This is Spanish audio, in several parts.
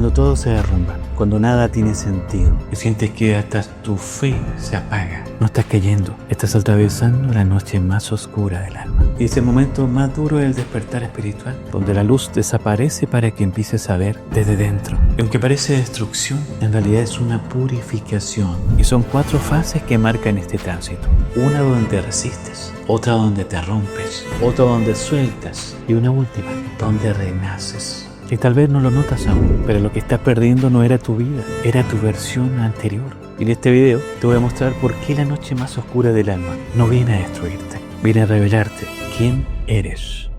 Cuando todo se derrumba, cuando nada tiene sentido y sientes que hasta tu fe se apaga. No estás cayendo, estás atravesando la noche más oscura del alma. Y ese momento más duro es el despertar espiritual, donde la luz desaparece para que empieces a ver desde dentro. Y aunque parece destrucción, en realidad es una purificación. Y son 4 fases que marcan este tránsito. Una donde resistes, otra donde te rompes, otra donde sueltas y una última donde renaces. Y tal vez no lo notas aún, pero lo que estás perdiendo no era tu vida, era tu versión anterior. Y en este video te voy a mostrar por qué la noche más oscura del alma no viene a destruirte, viene a revelarte quién eres.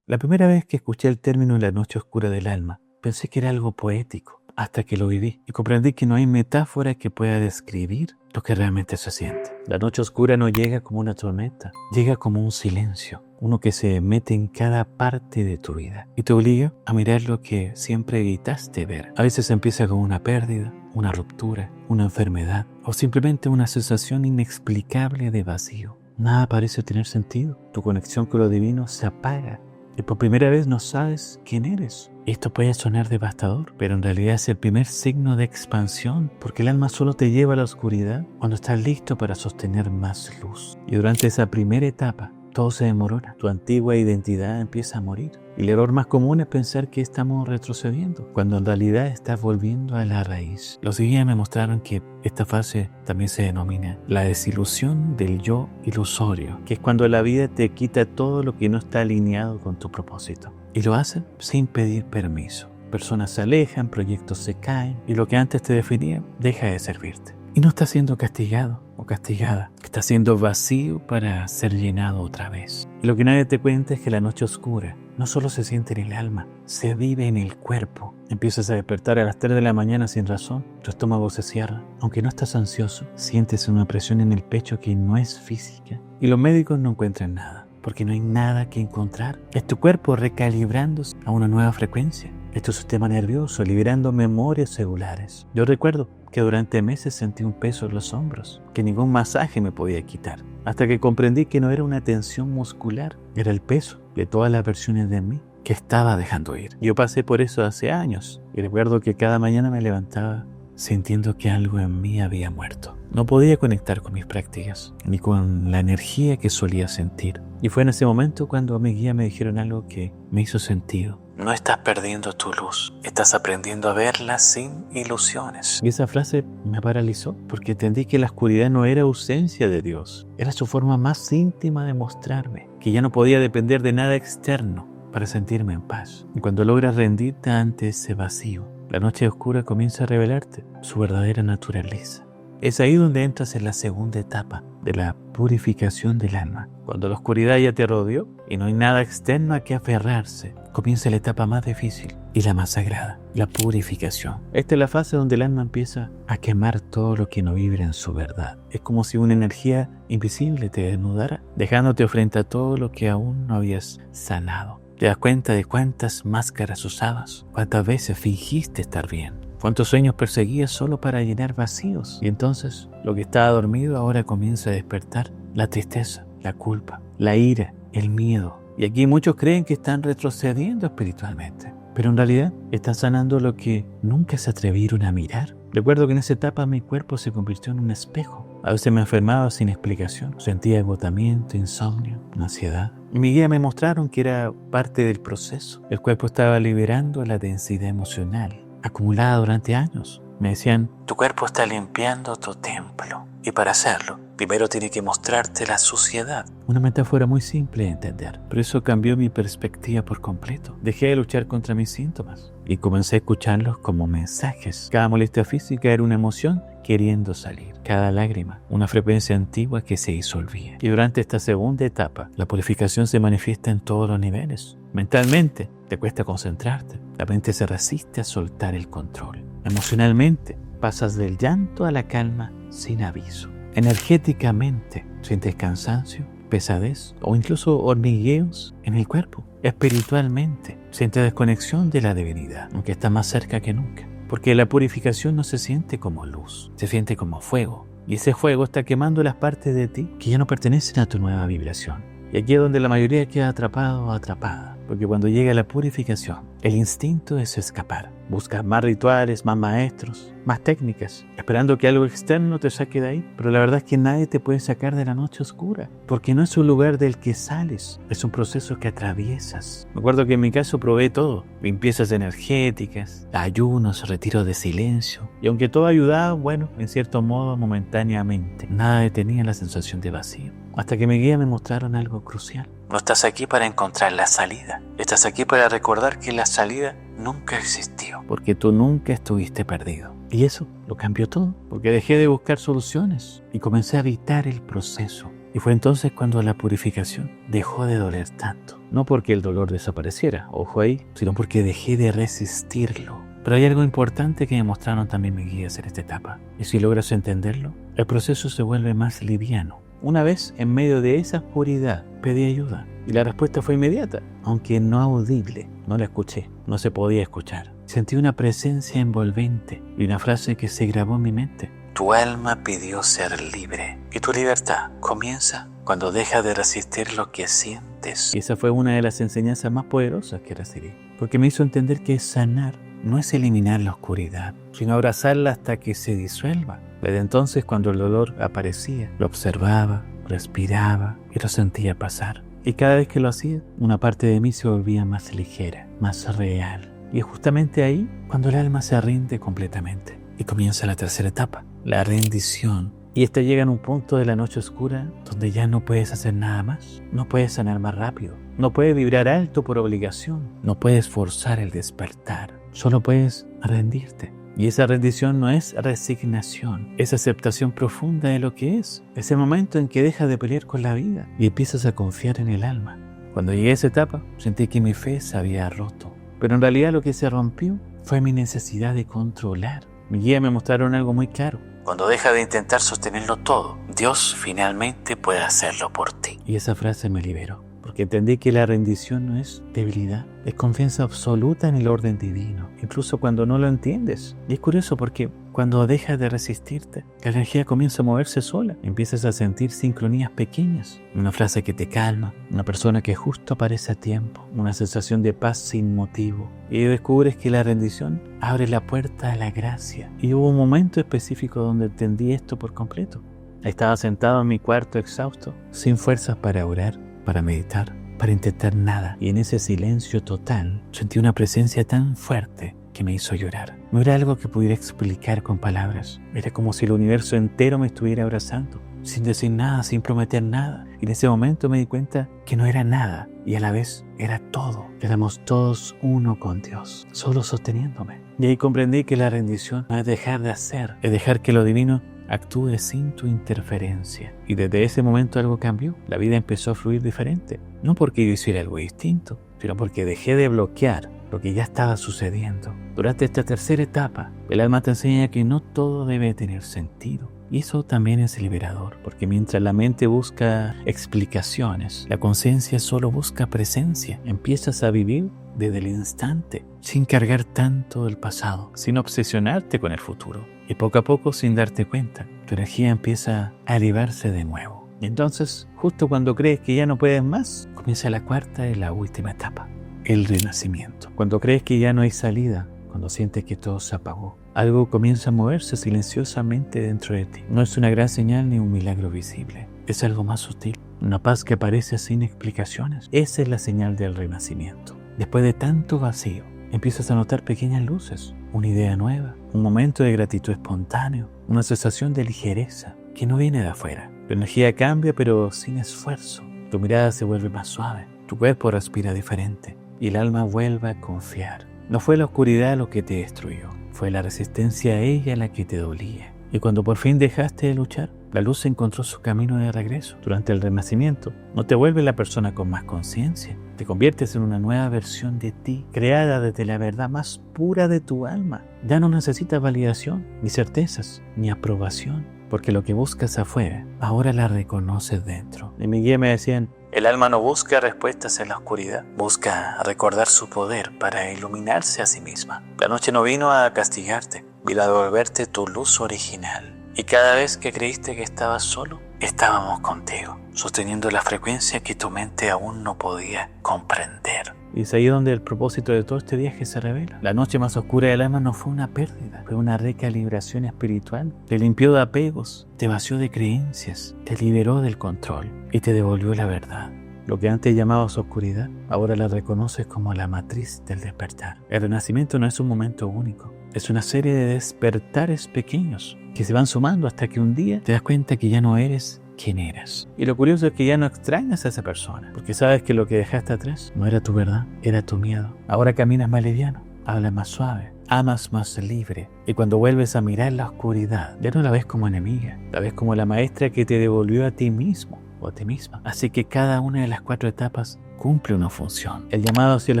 La primera vez que escuché el término la noche oscura del alma, pensé que era algo poético, hasta que lo viví y comprendí que no hay metáfora que pueda describir lo que realmente se siente. La noche oscura no llega como una tormenta, llega como un silencio, uno que se mete en cada parte de tu vida y te obliga a mirar lo que siempre evitaste ver. A veces empieza con una pérdida, una ruptura, una enfermedad o simplemente una sensación inexplicable de vacío. Nada parece tener sentido, tu conexión con lo divino se apaga y por primera vez no sabes quién eres. Esto puede sonar devastador, pero en realidad es el primer signo de expansión, porque el alma solo te lleva a la oscuridad cuando estás listo para sostener más luz. Y durante esa primera etapa, todo se demorona, tu antigua identidad empieza a morir. Y el error más común es pensar que estamos retrocediendo, cuando en realidad estás volviendo a la raíz. Los guías me mostraron que esta fase también se denomina la desilusión del yo ilusorio, que es cuando la vida te quita todo lo que no está alineado con tu propósito. Y lo hacen sin pedir permiso. Personas se alejan, proyectos se caen y lo que antes te definía deja de servirte. Y no estás siendo castigado o castigada, estás siendo vacío para ser llenado otra vez. Y lo que nadie te cuenta es que la noche oscura no solo se siente en el alma, se vive en el cuerpo. Empiezas a despertar a las 3 de la mañana sin razón, tu estómago se cierra. Aunque no estás ansioso, sientes una presión en el pecho que no es física. Y los médicos no encuentran nada, porque no hay nada que encontrar. Es tu cuerpo recalibrándose a una nueva frecuencia. Es tu sistema nervioso liberando memorias celulares. Yo recuerdo que durante meses sentí un peso en los hombros que ningún masaje me podía quitar, hasta que comprendí que no era una tensión muscular, era el peso de todas las versiones de mí que estaba dejando ir. Yo pasé por eso hace años y recuerdo que cada mañana me levantaba sintiendo que algo en mí había muerto. No podía conectar con mis prácticas ni con la energía que solía sentir. Y fue en ese momento cuando mis guías me dijeron algo que me hizo sentido. No estás perdiendo tu luz, estás aprendiendo a verla sin ilusiones. Y esa frase me paralizó porque entendí que la oscuridad no era ausencia de Dios, era su forma más íntima de mostrarme, que ya no podía depender de nada externo para sentirme en paz. Y cuando logras rendirte ante ese vacío, la noche oscura comienza a revelarte su verdadera naturaleza. Es ahí donde entras en la segunda etapa de la purificación del alma. Cuando la oscuridad ya te rodeó y no hay nada externo a que aferrarse, comienza la etapa más difícil y la más sagrada, la purificación. Esta es la fase donde el alma empieza a quemar todo lo que no vibra en su verdad. Es como si una energía invisible te desnudara, dejándote frente a todo lo que aún no habías sanado. Te das cuenta de cuántas máscaras usabas, cuántas veces fingiste estar bien, cuántos sueños perseguías solo para llenar vacíos. Y entonces, lo que estaba dormido ahora comienza a despertar: la tristeza, la culpa, la ira, el miedo. Y aquí muchos creen que están retrocediendo espiritualmente, pero en realidad están sanando lo que nunca se atrevieron a mirar. Recuerdo que en esa etapa mi cuerpo se convirtió en un espejo. A veces me enfermaba sin explicación, sentía agotamiento, insomnio, ansiedad. Mi guía me mostraron que era parte del proceso. El cuerpo estaba liberando la densidad emocional acumulada durante años. Me decían: tu cuerpo está limpiando tu templo, y para hacerlo, primero tiene que mostrarte la suciedad. Una metáfora muy simple de entender, pero eso cambió mi perspectiva por completo. Dejé de luchar contra mis síntomas y comencé a escucharlos como mensajes. Cada molestia física era una emoción queriendo salir. Cada lágrima, una frecuencia antigua que se disolvía. Y durante esta segunda etapa, la purificación se manifiesta en todos los niveles. Mentalmente, te cuesta concentrarte. La mente se resiste a soltar el control. Emocionalmente, pasas del llanto a la calma sin aviso. Energéticamente, sientes cansancio, pesadez o incluso hormigueos en el cuerpo. Espiritualmente, sientes desconexión de la divinidad, aunque está más cerca que nunca. Porque la purificación no se siente como luz, se siente como fuego. Y ese fuego está quemando las partes de ti que ya no pertenecen a tu nueva vibración. Y aquí es donde la mayoría queda atrapado o atrapada. porque cuando llega la purificación, el instinto es escapar. Buscas más rituales, más maestros, más técnicas, esperando que algo externo te saque de ahí. Pero la verdad es que nadie te puede sacar de la noche oscura, porque no es un lugar del que sales, es un proceso que atraviesas. Me acuerdo que en mi caso probé todo: limpiezas energéticas, ayunos, retiros de silencio. Y aunque todo ayudaba, bueno, en cierto modo momentáneamente, nada detenía la sensación de vacío. Hasta que mi guía me mostraron algo crucial. No estás aquí para encontrar la salida. Estás aquí para recordar que la salida nunca existió, porque tú nunca estuviste perdido. Y eso lo cambió todo, porque dejé de buscar soluciones y comencé a evitar el proceso. Y fue entonces cuando la purificación dejó de doler tanto. No porque el dolor desapareciera, ojo ahí, sino porque dejé de resistirlo. Pero hay algo importante que me mostraron también mis guías en esta etapa. Y si logras entenderlo, el proceso se vuelve más liviano. Una vez, en medio de esa oscuridad, pedí ayuda. Y la respuesta fue inmediata, aunque no audible. No la escuché, no se podía escuchar. Sentí una presencia envolvente y una frase que se grabó en mi mente. Tu alma pidió ser libre. Y tu libertad comienza cuando dejas de resistir lo que sientes. Y esa fue una de las enseñanzas más poderosas que recibí, porque me hizo entender que sanar no es eliminar la oscuridad, sino abrazarla hasta que se disuelva. Desde entonces, cuando el dolor aparecía, lo observaba, respiraba y lo sentía pasar. Y cada vez que lo hacía, una parte de mí se volvía más ligera, más real. Y es justamente ahí cuando el alma se rinde completamente. Y comienza la tercera etapa, la rendición. Y esta llega en un punto de la noche oscura donde ya no puedes hacer nada más. No puedes sanar más rápido. No puedes vibrar alto por obligación. No puedes forzar el despertar. Solo puedes rendirte. Y esa rendición no es resignación, es aceptación profunda de lo que es. Es el momento en que dejas de pelear con la vida y empiezas a confiar en el alma. Cuando llegué a esa etapa, sentí que mi fe se había roto. Pero en realidad lo que se rompió fue mi necesidad de controlar. Mi guía me mostraron algo muy claro. Cuando dejas de intentar sostenerlo todo, Dios finalmente puede hacerlo por ti. Y esa frase me liberó, porque entendí que la rendición no es debilidad, es confianza absoluta en el orden divino, incluso cuando no lo entiendes. Y es curioso porque cuando dejas de resistirte, la energía comienza a moverse sola. Empiezas a sentir sincronías pequeñas, una frase que te calma, una persona que justo aparece a tiempo, una sensación de paz sin motivo. Y descubres que la rendición abre la puerta a la gracia. Y hubo un momento específico donde entendí esto por completo. Estaba sentado en mi cuarto exhausto, sin fuerzas para orar, para meditar, para intentar nada. Y en ese silencio total sentí una presencia tan fuerte que me hizo llorar. No era algo que pudiera explicar con palabras. Era como si el universo entero me estuviera abrazando, sin decir nada, sin prometer nada. Y en ese momento me di cuenta que no era nada y a la vez era todo. Éramos todos uno con Dios, solo sosteniéndome. Y ahí comprendí que la rendición no es dejar de hacer, es dejar que lo divino actúe sin tu interferencia. Y desde ese momento algo cambió. La vida empezó a fluir diferente. No porque yo hiciera algo distinto, sino porque dejé de bloquear lo que ya estaba sucediendo. Durante esta tercera etapa, el alma te enseña que no todo debe tener sentido. Y eso también es liberador, porque mientras la mente busca explicaciones, la conciencia solo busca presencia. Empiezas a vivir desde el instante, sin cargar tanto el pasado, sin obsesionarte con el futuro. Y poco a poco, sin darte cuenta, tu energía empieza a elevarse de nuevo. Y entonces, justo cuando crees que ya no puedes más, comienza la cuarta y la última etapa, el renacimiento. Cuando crees que ya no hay salida, cuando sientes que todo se apagó, algo comienza a moverse silenciosamente dentro de ti. No es una gran señal ni un milagro visible. Es algo más sutil, una paz que aparece sin explicaciones. Esa es la señal del renacimiento. Después de tanto vacío, empiezas a notar pequeñas luces, una idea nueva, un momento de gratitud espontáneo, una sensación de ligereza que no viene de afuera. Tu energía cambia, pero sin esfuerzo. Tu mirada se vuelve más suave, tu cuerpo respira diferente y el alma vuelve a confiar. No fue la oscuridad lo que te destruyó, fue la resistencia a ella la que te dolía. Y cuando por fin dejaste de luchar, la luz encontró su camino de regreso. Durante el renacimiento, no te vuelves la persona con más conciencia. Te conviertes en una nueva versión de ti, creada desde la verdad más pura de tu alma. Ya no necesitas validación, ni certezas, ni aprobación, porque lo que buscas afuera, ahora la reconoces dentro. Y mi guía me decían, el alma no busca respuestas en la oscuridad, busca recordar su poder para iluminarse a sí misma. La noche no vino a castigarte, vino a devolverte tu luz original. Y cada vez que creíste que estabas solo, estábamos contigo, sosteniendo la frecuencia que tu mente aún no podía comprender. Y es ahí donde el propósito de todo este viaje se revela. La noche más oscura del alma no fue una pérdida, fue una recalibración espiritual. Te limpió de apegos, te vació de creencias, te liberó del control y te devolvió la verdad. Lo que antes llamabas oscuridad, ahora la reconoces como la matriz del despertar. El renacimiento no es un momento único, es una serie de despertares pequeños que se van sumando hasta que un día te das cuenta que ya no eres quien eras. Y lo curioso es que ya no extrañas a esa persona, porque sabes que lo que dejaste atrás no era tu verdad, era tu miedo. Ahora caminas más liviano, hablas más suave, amas más libre. Y cuando vuelves a mirar la oscuridad, ya no la ves como enemiga, la ves como la maestra que te devolvió a ti mismo o a ti misma. Así que cada una de las 4 etapas cumple una función. El llamado hacia la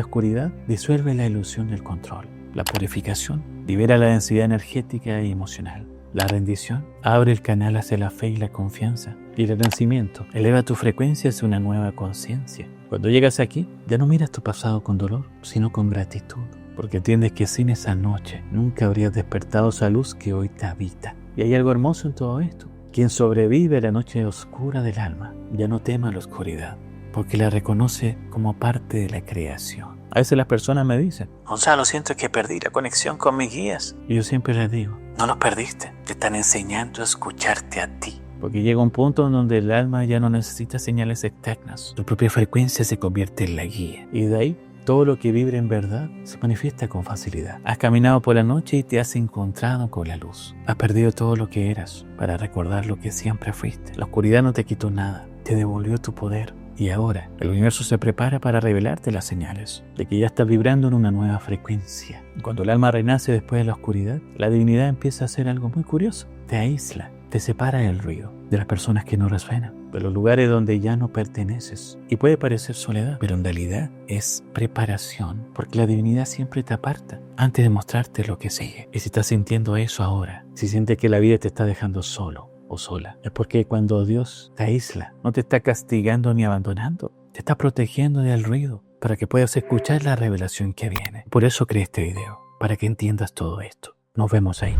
oscuridad disuelve la ilusión del control. La purificación libera la densidad energética y emocional. La rendición abre el canal hacia la fe y la confianza. Y el renacimiento eleva tu frecuencia hacia una nueva conciencia. Cuando llegas aquí, ya no miras tu pasado con dolor, sino con gratitud. Porque entiendes que sin esa noche nunca habrías despertado esa luz que hoy te habita. Y hay algo hermoso en todo esto. Quien sobrevive a la noche oscura del alma ya no teme a la oscuridad, porque la reconoce como parte de la creación. A veces las personas me dicen: Gonzalo, siento que perdí la conexión con mis guías. Y yo siempre les digo: no los perdiste, te están enseñando a escucharte a ti. Porque llega un punto en donde el alma ya no necesita señales externas. Tu propia frecuencia se convierte en la guía. Y de ahí, todo lo que vibra en verdad se manifiesta con facilidad. Has caminado por la noche y te has encontrado con la luz. Has perdido todo lo que eras para recordar lo que siempre fuiste. La oscuridad no te quitó nada, te devolvió tu poder. Y ahora, el universo se prepara para revelarte las señales de que ya estás vibrando en una nueva frecuencia. Cuando el alma renace después de la oscuridad, la divinidad empieza a hacer algo muy curioso. Te aísla, te separa del ruido, de las personas que no resuenan, de los lugares donde ya no perteneces. Y puede parecer soledad, pero en realidad es preparación, porque la divinidad siempre te aparta antes de mostrarte lo que sigue. Y si estás sintiendo eso ahora, si sientes que la vida te está dejando solo o sola, es porque cuando Dios te aísla, no te está castigando ni abandonando, te está protegiendo del ruido para que puedas escuchar la revelación que viene. Por eso creé este video, para que entiendas todo esto. Nos vemos ahí.